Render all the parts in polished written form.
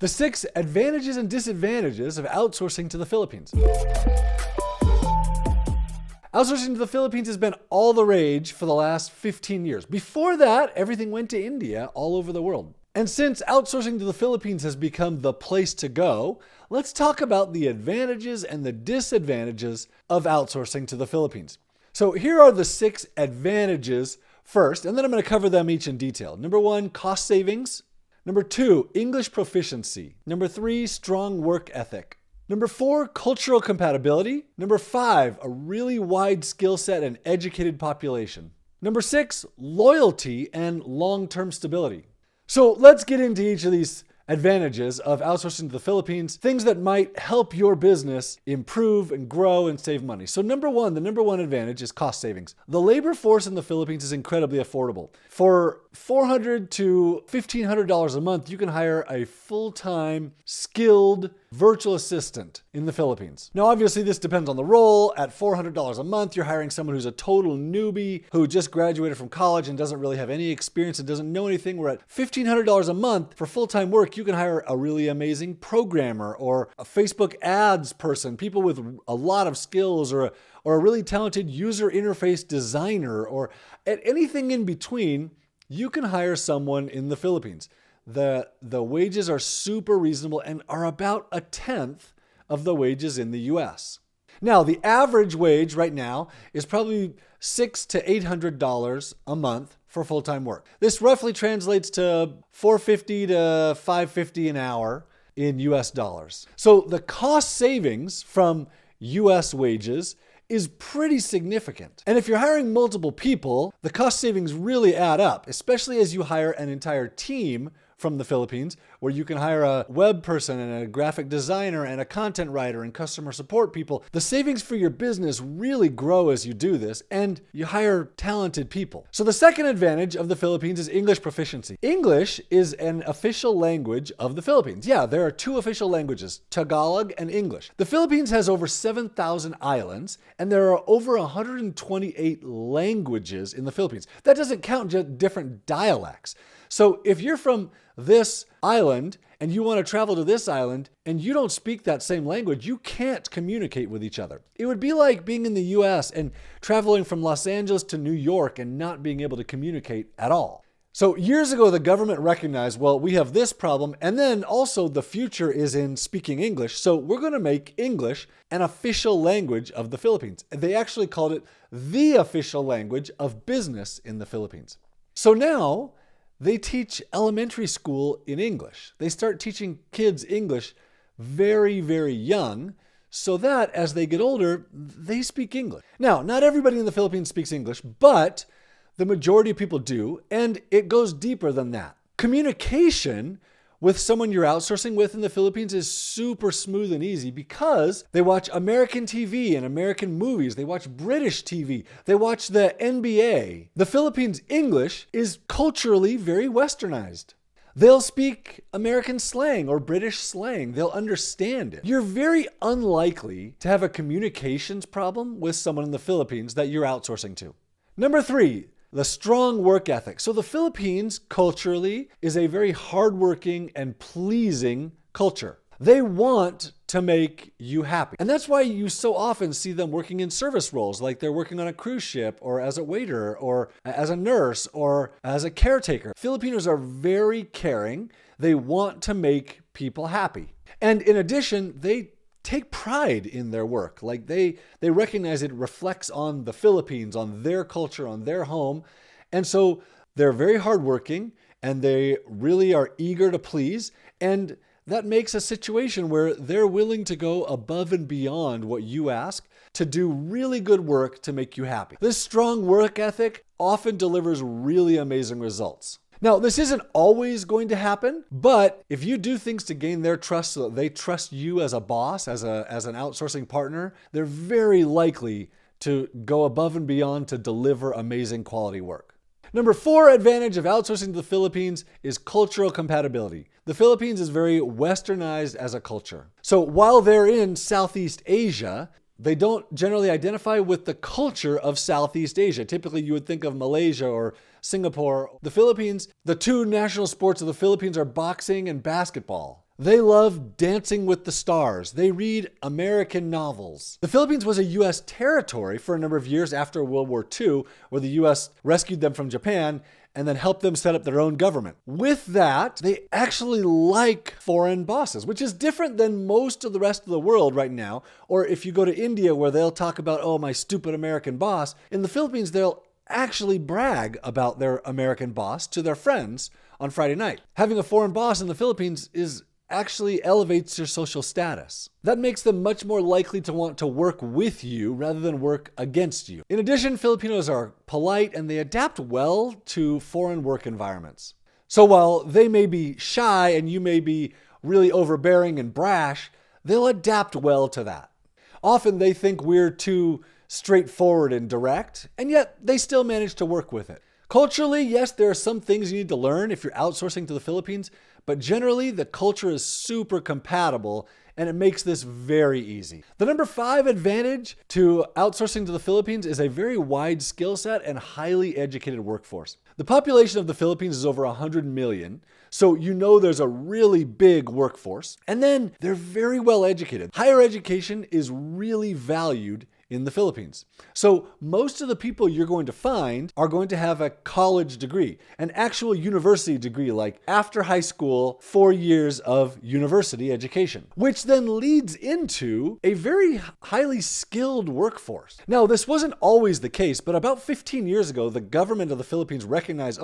The 6 advantages and disadvantages of outsourcing to the Philippines. Outsourcing to the Philippines has been all the rage for the last 15 years. Before that, everything went to India all over the world. And since outsourcing to the Philippines has become the place to go, let's talk about the advantages and the disadvantages of outsourcing to the Philippines. So here are the 6 advantages first, and then I'm going to cover them each in detail. Number 1, cost savings. Number 2, English proficiency. Number 3, strong work ethic. Number 4, cultural compatibility. Number 5, a really wide skill set and educated population. Number 6, loyalty and long-term stability. So let's get into each of these advantages of outsourcing to the Philippines, things that might help your business improve and grow and save money. So the number one advantage is cost savings. The labor force in the Philippines is incredibly affordable. For $400 to $1,500 a month, you can hire a full-time, skilled virtual assistant in the Philippines. Now, obviously, this depends on the role. At $400 a month, you're hiring someone who's a total newbie, who just graduated from college and doesn't really have any experience and doesn't know anything. Where at $1,500 a month for full-time work, you can hire a really amazing programmer or a Facebook ads person, people with a lot of skills, or a really talented user interface designer, or at anything in between. You can hire someone in the Philippines. The wages are super reasonable and are about 1/10 of the wages in the US. Now, the average wage right now is probably $600 to $800 a month for full-time work. This roughly translates to $450 to $550 an hour in US dollars. So the cost savings from US wages is pretty significant. And if you're hiring multiple people, the cost savings really add up, especially as you hire an entire team from the Philippines, where you can hire a web person and a graphic designer and a content writer and customer support people. The savings for your business really grow as you do this, and you hire talented people. So the second advantage of the Philippines is English proficiency. English is an official language of the Philippines. Yeah, there are 2 official languages, Tagalog and English. The Philippines has over 7,000 islands, and there are over 128 languages in the Philippines. That doesn't count just different dialects. So if you're from this island and you want to travel to this island and you don't speak that same language, you can't communicate with each other. It would be like being in the US and traveling from Los Angeles to New York and not being able to communicate at all. So years ago, the government recognized, well, we have this problem, and then also the future is in speaking English. So we're going to make English an official language of the Philippines. They actually called it the official language of business in the Philippines. So now they teach elementary school in English. They start teaching kids English very, very young, so that as they get older, they speak English. Now, not everybody in the Philippines speaks English, but the majority of people do, and it goes deeper than that. Communication with someone you're outsourcing with in the Philippines is super smooth and easy because they watch American TV and American movies. They watch British TV. They watch the NBA. The Philippines' English is culturally very westernized. They'll speak American slang or British slang. They'll understand it. You're very unlikely to have a communications problem with someone in the Philippines that you're outsourcing to. Number 3, the strong work ethic. So the Philippines culturally is a very hardworking and pleasing culture. They want to make you happy. And that's why you so often see them working in service roles, like they're working on a cruise ship or as a waiter or as a nurse or as a caretaker. Filipinos are very caring. They want to make people happy. And in addition, they take pride in their work. Like they recognize it reflects on the Philippines, on their culture, on their home. And so they're very hardworking and they really are eager to please. And that makes a situation where they're willing to go above and beyond what you ask to do really good work to make you happy. This strong work ethic often delivers really amazing results. Now, this isn't always going to happen, but if you do things to gain their trust so that they trust you as a boss, as an outsourcing partner, they're very likely to go above and beyond to deliver amazing quality work. Number 4 advantage of outsourcing to the Philippines is cultural compatibility. The Philippines is very westernized as a culture. So while they're in Southeast Asia, they don't generally identify with the culture of Southeast Asia. Typically, you would think of Malaysia or Singapore. The Philippines, the 2 national sports of the Philippines are boxing and basketball. They love Dancing with the Stars. They read American novels. The Philippines was a U.S. territory for a number of years after World War II, where the U.S. rescued them from Japan and then helped them set up their own government. With that, they actually like foreign bosses, which is different than most of the rest of the world right now. Or if you go to India, where they'll talk about, oh, my stupid American boss. In the Philippines, they'll actually brag about their American boss to their friends on Friday night. Having a foreign boss in the Philippines actually elevates your social status. That makes them much more likely to want to work with you rather than work against you. In addition, Filipinos are polite and they adapt well to foreign work environments. So while they may be shy and you may be really overbearing and brash, they'll adapt well to that. Often they think we're too straightforward and direct, and yet they still manage to work with it. Culturally, yes, there are some things you need to learn if you're outsourcing to the Philippines, but generally the culture is super compatible and it makes this very easy. The number 5 advantage to outsourcing to the Philippines is a very wide skill set and highly educated workforce. The population of the Philippines is over 100 million, so you know there's a really big workforce. And then they're very well educated. Higher education is really valued in the Philippines. So most of the people you're going to find are going to have a college degree, an actual university degree, like after high school, 4 years of university education, which then leads into a very highly skilled workforce. Now, this wasn't always the case, but about 15 years ago, the government of the Philippines recognized,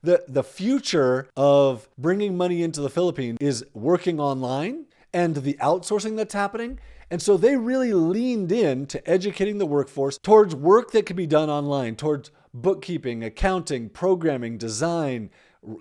the future of bringing money into the Philippines is working online and the outsourcing that's happening. And so they really leaned in to educating the workforce towards work that could be done online, towards bookkeeping, accounting, programming, design,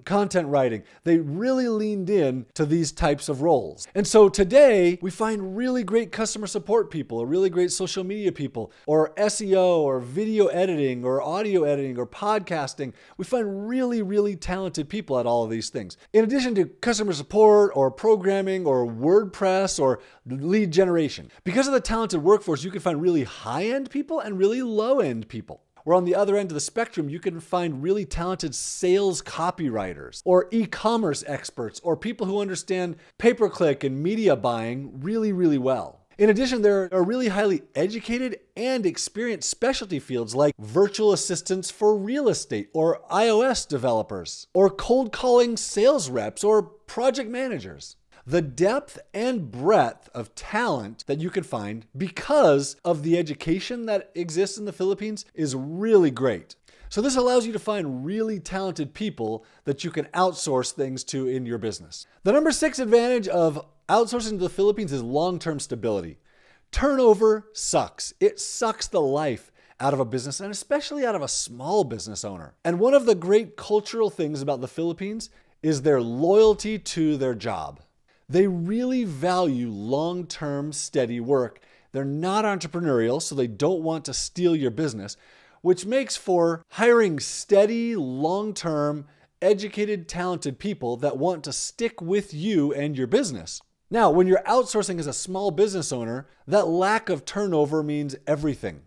content writing. They really leaned in to these types of roles. And so today we find really great customer support people, or really great social media people, or SEO, or video editing, or audio editing, or podcasting. We find really, really talented people at all of these things. In addition to customer support, or programming, or WordPress, or lead generation. Because of the talented workforce, you can find really high-end people and really low-end people. Where on the other end of the spectrum, you can find really talented sales copywriters or e-commerce experts or people who understand pay-per-click and media buying really, really well. In addition, there are really highly educated and experienced specialty fields like virtual assistants for real estate or iOS developers or cold calling sales reps or project managers. The depth and breadth of talent that you can find because of the education that exists in the Philippines is really great. So this allows you to find really talented people that you can outsource things to in your business. The number 6 advantage of outsourcing to the Philippines is long-term stability. Turnover sucks. It sucks the life out of a business, and especially out of a small business owner. And one of the great cultural things about the Philippines is their loyalty to their job. They really value long-term steady work. They're not entrepreneurial, so they don't want to steal your business, which makes for hiring steady, long-term, educated, talented people that want to stick with you and your business. Now, when you're outsourcing as a small business owner, that lack of turnover means everything.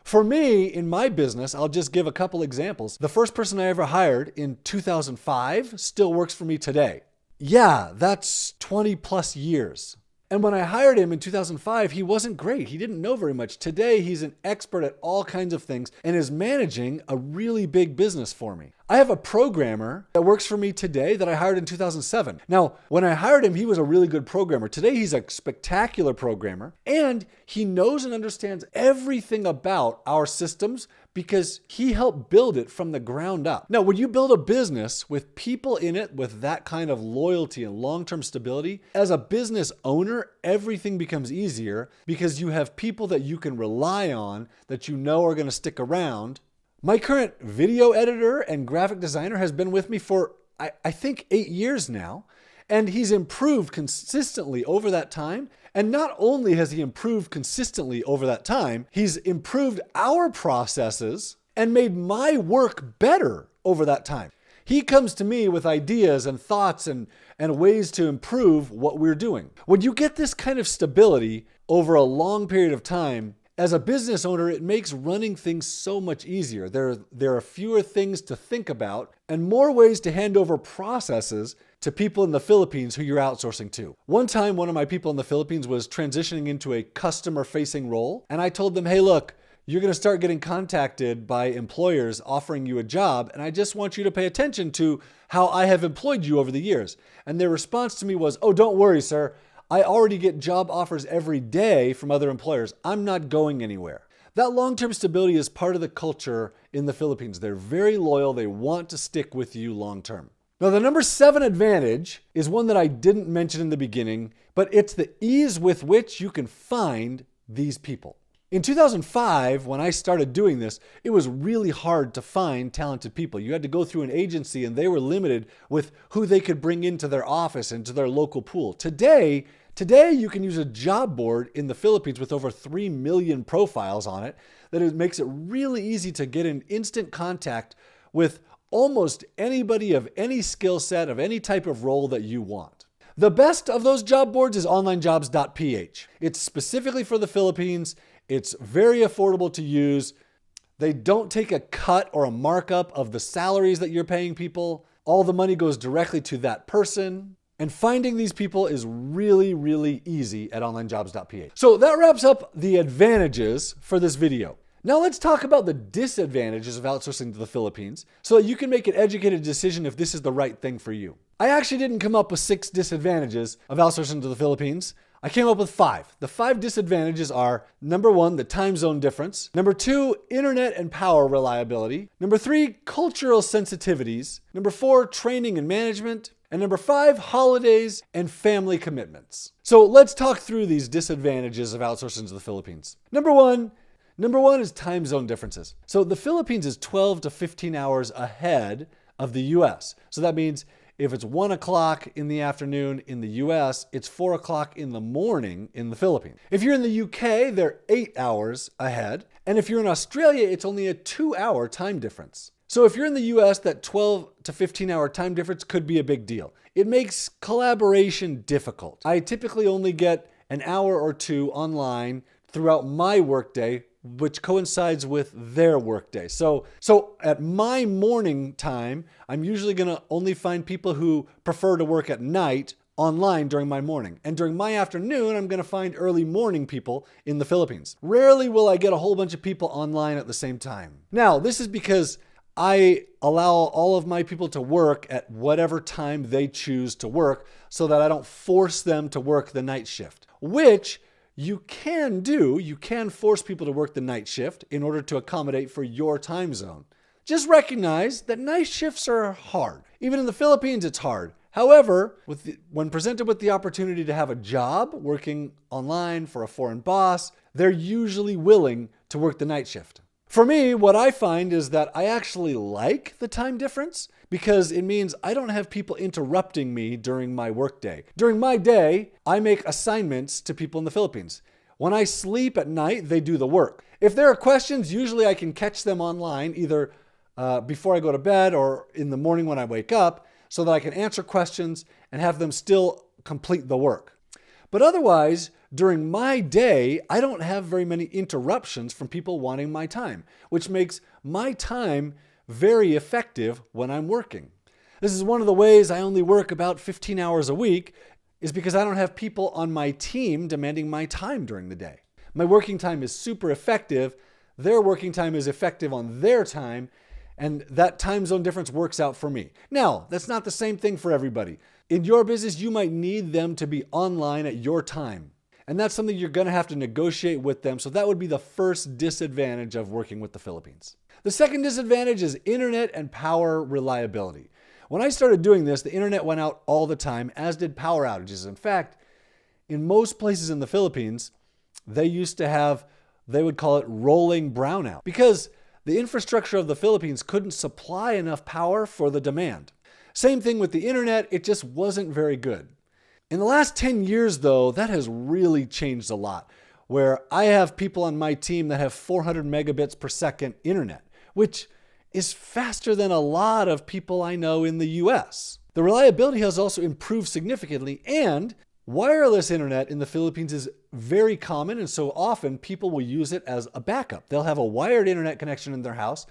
For me, in my business, I'll just give a couple examples. The first person I ever hired in 2005 still works for me today. Yeah, that's 20 plus years. And when I hired him in 2005, he wasn't great. He didn't know very much. Today, he's an expert at all kinds of things and is managing a really big business for me. I have a programmer that works for me today that I hired in 2007. Now, when I hired him, he was a really good programmer. Today, he's a spectacular programmer, and he knows and understands everything about our systems because he helped build it from the ground up. Now, when you build a business with people in it with that kind of loyalty and long-term stability, as a business owner, everything becomes easier because you have people that you can rely on that you know are going to stick around. My current video editor and graphic designer has been with me for, I think, 8 years now, and he's improved consistently over that time. And not only has he improved consistently over that time, he's improved our processes and made my work better over that time. He comes to me with ideas and thoughts and ways to improve what we're doing. When you get this kind of stability over a long period of time, as a business owner, it makes running things so much easier. There are fewer things to think about and more ways to hand over processes to people in the Philippines who you're outsourcing to. One time, one of my people in the Philippines was transitioning into a customer-facing role, and I told them, hey, look, you're going to start getting contacted by employers offering you a job, and I just want you to pay attention to how I have employed you over the years. And their response to me was, oh, don't worry, sir. I already get job offers every day from other employers. I'm not going anywhere. That long-term stability is part of the culture in the Philippines. They're very loyal. They want to stick with you long-term. Now, the number 7 advantage is one that I didn't mention in the beginning, but it's the ease with which you can find these people. In 2005, when I started doing this, it was really hard to find talented people. You had to go through an agency and they were limited with who they could bring into their office and to their local pool. Today you can use a job board in the Philippines with over 3 million profiles on it that it makes it really easy to get in instant contact with almost anybody of any skill set, of any type of role that you want. The best of those job boards is Onlinejobs.ph. It's specifically for the Philippines. It's very affordable to use. They don't take a cut or a markup of the salaries that you're paying people. All the money goes directly to that person. And finding these people is really, really easy at Onlinejobs.ph. So that wraps up the advantages for this video. Now let's talk about the disadvantages of outsourcing to the Philippines so that you can make an educated decision if this is the right thing for you. I actually didn't come up with 6 disadvantages of outsourcing to the Philippines. I came up with 5. The 5 disadvantages are, number 1, the time zone difference. Number 2, internet and power reliability. Number 3, cultural sensitivities. Number 4, training and management. And number 5, holidays and family commitments. So let's talk through these disadvantages of outsourcing to the Philippines. Number one is time zone differences. So the Philippines is 12 to 15 hours ahead of the US. So that means if it's 1 o'clock in the afternoon in the US, it's 4 o'clock in the morning in the Philippines. If you're in the UK, they're 8 hours ahead. And if you're in Australia, it's only a 2-hour time difference. So if you're in the US, that 12 to 15 hour time difference could be a big deal. It makes collaboration difficult. I typically only get an hour or 2 online throughout my workday, which coincides with their workday. So at my morning time, I'm usually gonna only find people who prefer to work at night online during my morning. And during my afternoon, I'm gonna find early morning people in the Philippines. Rarely will I get a whole bunch of people online at the same time. Now, this is because I allow all of my people to work at whatever time they choose to work so that I don't force them to work the night shift, which you can do. You can force people to work the night shift in order to accommodate for your time zone. Just recognize that night shifts are hard. Even in the Philippines, it's hard. However, when presented with the opportunity to have a job working online for a foreign boss, they're usually willing to work the night shift. For me, what I find is that I actually like the time difference because it means I don't have people interrupting me during my workday. During my day, I make assignments to people in the Philippines. When I sleep at night, they do the work. If there are questions, usually I can catch them online either before I go to bed or in the morning when I wake up so that I can answer questions and have them still complete the work. But otherwise, during my day, I don't have very many interruptions from people wanting my time, which makes my time very effective when I'm working. This is one of the ways I only work about 15 hours a week is because I don't have people on my team demanding my time during the day. My working time is super effective. Their working time is effective on their time, and that time zone difference works out for me. Now, that's not the same thing for everybody. In your business, you might need them to be online at your time. And that's something you're going to have to negotiate with them. So that would be the first disadvantage of working with the Philippines. The second disadvantage is internet and power reliability. When I started doing this, the internet went out all the time, as did power outages. In fact, in most places in the Philippines, they would call it rolling brownout because the infrastructure of the Philippines couldn't supply enough power for the demand. Same thing with the internet, it just wasn't very good. In the last 10 years, though, that has really changed a lot, where I have people on my team that have 400 megabits per second internet, which is faster than a lot of people I know in the US. The reliability has also improved significantly, and wireless internet in the Philippines is very common, and so often people will use it as a backup. They'll have a wired internet connection in their house,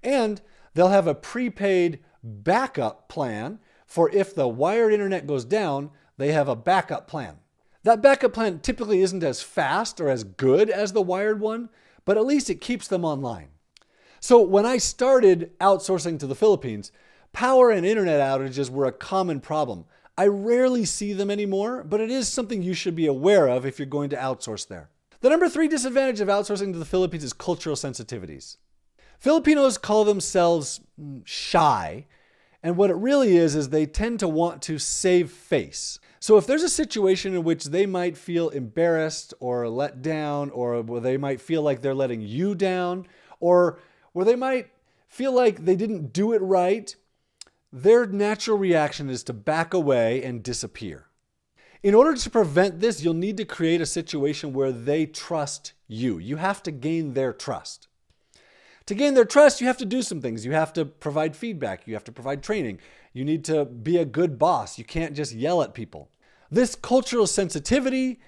and they'll have a prepaid backup plan for if the wired internet goes down, they have a backup plan. That backup plan typically isn't as fast or as good as the wired one, but at least it keeps them online. So when I started outsourcing to the Philippines, power and internet outages were a common problem. I rarely see them anymore, but it is something you should be aware of if you're going to outsource there. The number 3 disadvantage of outsourcing to the Philippines is cultural sensitivities. Filipinos call themselves shy, and what it really is they tend to want to save face. So if there's a situation in which they might feel embarrassed or let down, or where they might feel like they're letting you down, or where they might feel like they didn't do it right, their natural reaction is to back away and disappear. In order to prevent this, you'll need to create a situation where they trust you. You have to gain their trust. To gain their trust, you have to do some things. You have to provide feedback. You have to provide training. You need to be a good boss. You can't just yell at people. This cultural sensitivity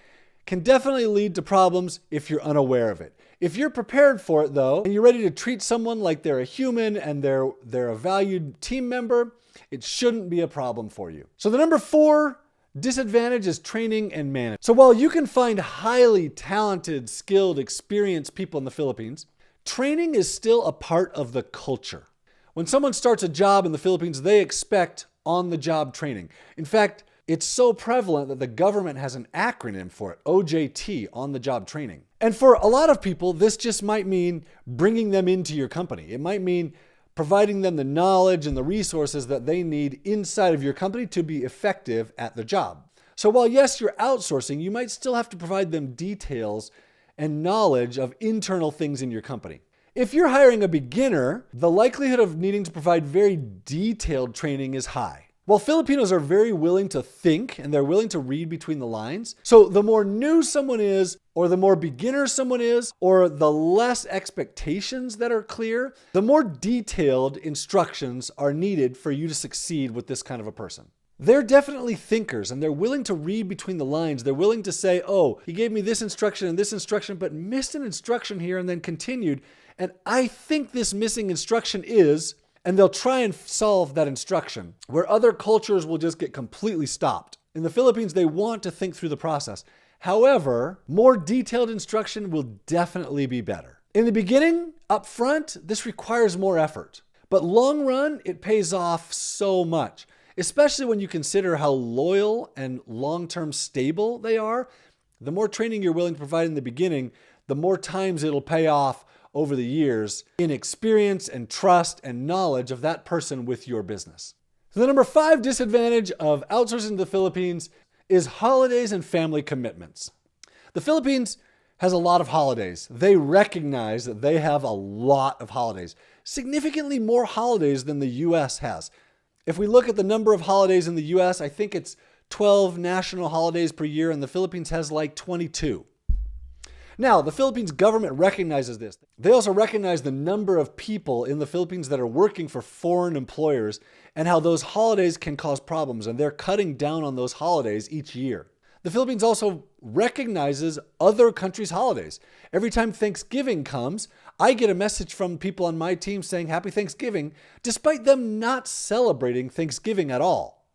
can definitely lead to problems if you're unaware of it. If you're prepared for it though, and you're ready to treat someone like they're a human and they're a valued team member, it shouldn't be a problem for you. So the number 4 disadvantage is training and management. So while you can find highly talented, skilled, experienced people in the Philippines, training is still a part of the culture. When someone starts a job in the Philippines, they expect on-the-job training. In fact, it's so prevalent that the government has an acronym for it, OJT, on-the-job training. And for a lot of people, this just might mean bringing them into your company. It might mean providing them the knowledge and the resources that they need inside of your company to be effective at the job. So while yes, you're outsourcing, you might still have to provide them details and knowledge of internal things in your company. If you're hiring a beginner, the likelihood of needing to provide very detailed training is high. While Filipinos are very willing to think and they're willing to read between the lines, so the more new someone is, or the more beginner someone is, or the less expectations that are clear, the more detailed instructions are needed for you to succeed with this kind of a person. They're definitely thinkers and they're willing to read between the lines. They're willing to say, oh, he gave me this instruction and this instruction, but missed an instruction here and then continued. And I think this missing instruction is, and they'll try and solve that instruction, where other cultures will just get completely stopped. In the Philippines, they want to think through the process. However, more detailed instruction will definitely be better. In the beginning, up front, this requires more effort. But long run, it pays off so much, especially when you consider how loyal and long-term stable they are. The more training you're willing to provide in the beginning, the more times it'll pay off over the years in experience and trust and knowledge of that person with your business. So the number 5 disadvantage of outsourcing to the Philippines is holidays and family commitments. The Philippines has a lot of holidays. They recognize that they have a lot of holidays, significantly more holidays than the US has. If we look at the number of holidays in the US, I think it's 12 national holidays per year, and the Philippines has like 22. Now, the Philippines government recognizes this. They also recognize the number of people in the Philippines that are working for foreign employers and how those holidays can cause problems, and they're cutting down on those holidays each year. The Philippines also recognizes other countries' holidays. Every time Thanksgiving comes, I get a message from people on my team saying Happy Thanksgiving, despite them not celebrating Thanksgiving at all.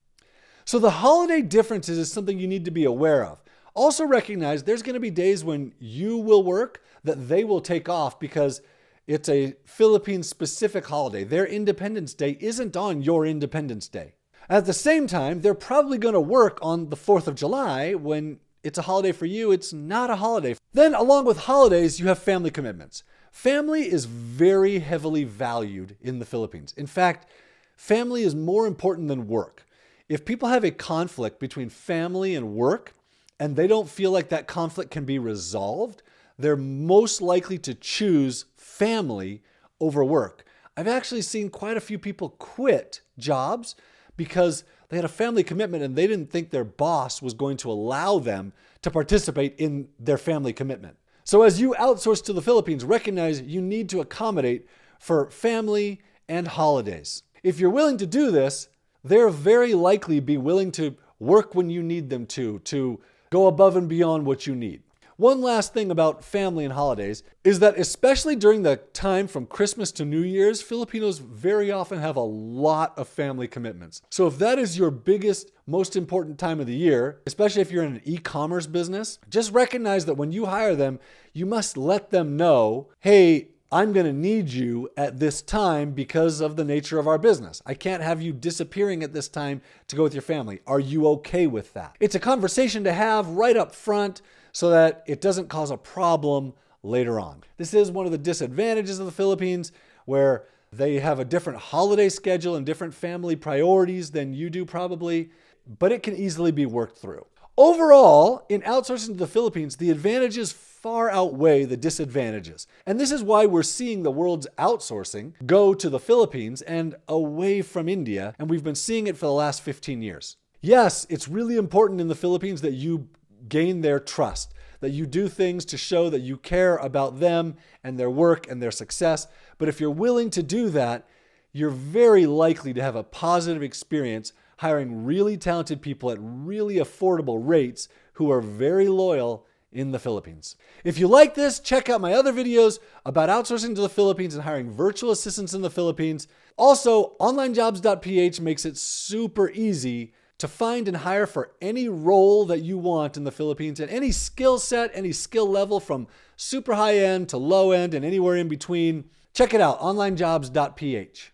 So the holiday differences is something you need to be aware of. Also recognize there's going to be days when you will work that they will take off because it's a Philippine-specific holiday. Their Independence Day isn't on your Independence Day. At the same time, they're probably going to work on the 4th of July when it's a holiday for you. It's not a holiday. Then, along with holidays, you have family commitments. Family is very heavily valued in the Philippines. In fact, family is more important than work. If people have a conflict between family and work, and they don't feel like that conflict can be resolved, they're most likely to choose family over work. I've actually seen quite a few people quit jobs because they had a family commitment and they didn't think their boss was going to allow them to participate in their family commitment. So as you outsource to the Philippines, recognize you need to accommodate for family and holidays. If you're willing to do this, they're very likely be willing to work when you need them to go above and beyond what you need. One last thing about family and holidays is that especially during the time from Christmas to New Year's, Filipinos very often have a lot of family commitments. So if that is your biggest, most important time of the year, especially if you're in an e-commerce business, just recognize that when you hire them, you must let them know, hey, I'm going to need you at this time because of the nature of our business. I can't have you disappearing at this time to go with your family. Are you okay with that? It's a conversation to have right up front so that it doesn't cause a problem later on. This is one of the disadvantages of the Philippines, where they have a different holiday schedule and different family priorities than you do probably, but it can easily be worked through. Overall, in outsourcing to the Philippines, the advantages far outweigh the disadvantages. And this is why we're seeing the world's outsourcing go to the Philippines and away from India, and we've been seeing it for the last 15 years. Yes, it's really important in the Philippines that you gain their trust, that you do things to show that you care about them and their work and their success. But if you're willing to do that, you're very likely to have a positive experience hiring really talented people at really affordable rates who are very loyal in the Philippines. If you like this, check out my other videos about outsourcing to the Philippines and hiring virtual assistants in the Philippines. Also, Onlinejobs.ph makes it super easy to find and hire for any role that you want in the Philippines, and any skill set, any skill level, from super high end to low end and anywhere in between. Check it out, Onlinejobs.ph.